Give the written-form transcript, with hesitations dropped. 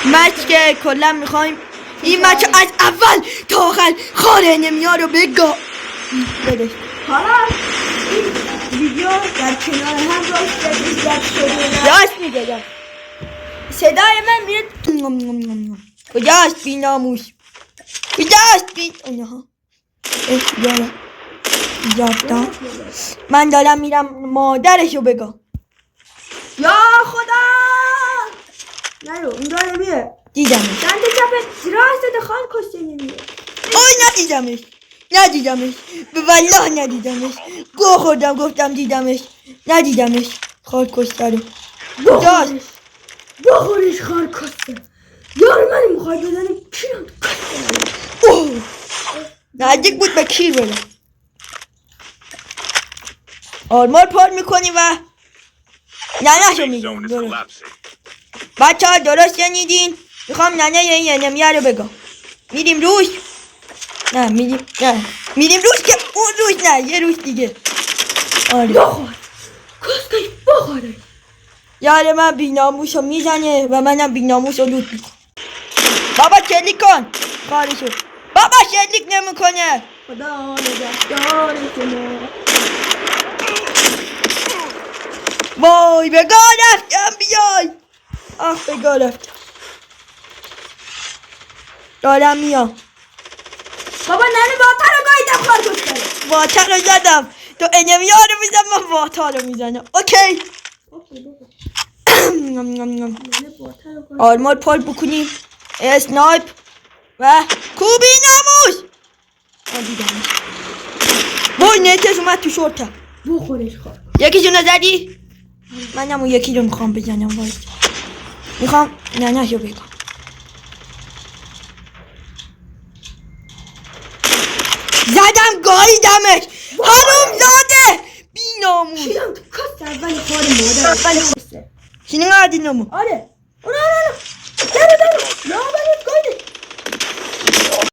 مچ که کلا میخوایم این مچ از اول تا آخر خار نمیا رو بگا بده. حالا این ویدیو در کنار هم باشه شده. راست میگه. صدای من میره. کجاست بیناموس؟ کجاست اونها یادا من دارم میرم مادرشو بگم. یا خدا نرو اون داره میره. دیدمش دنده چپت راست دخال کشته نمیره. اوی ندیدمش به والله ندیدمش. گو خوردم گفتم دیدمش ندیدمش. خار کشته رو بخورش خار کشته. یار منی میخوای بزنی کیرم اوه نزدیک بود به کیر بره. آرمار پار میکنی و ننهشو میگم. درست بچه ها درست شنیدین. میخوام ننه یه نمیه رو بگم. میریم روش. نه میریم روش که اون روش نه یه روش دیگه. آره بخور کسکش بخوره. یار من بیناموسو میزنه و منم بیناموسو لوت میکنم. بابا شلیک کن کارشو. بابا شلیک نمیکنه. خدا نگهدار شما. وای بگاه رفتم بیای. آخ بگاه رفتم. دارم میام. بابا ننه واتر رو گاییدم خار کشته. واتر رو زدم. تو انمیا رو میزنم من واتر رو میزنم. اوکی آرمار پال بکنیم. اسنایپ و کوبی ناموس. دیدمش. وای نتش اومد تو شورتم. بخورش خار. یکیشونو زدی؟ منم اون یکی رو میخوام بزنم. وای میخوام ننهشو بگم. زدم گاییدمش. حروم زاده بیناموس. کیرم تو کست اولی خار مادر اولی کسته. شنین قدی نمو. آره نه یا بلد گایده.